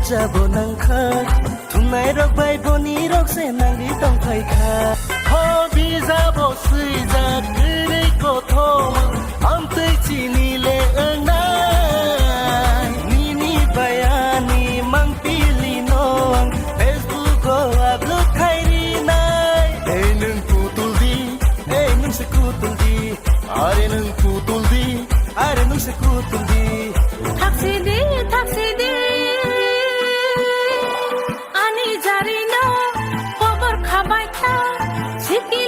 যাব nangkha thunai rok bai boni rok se nangi tong khai kha ho bi jabo sui ja kri ko thom am tei chini le nai ni ni bayani mang pili noang facebook go upload khai ri nai ei nung putul di ei nung se kutul di are nung putul di are nung se kutul di থাকসিদি থাকসিদি আনি জারি না খবর খাবাই তা শিখি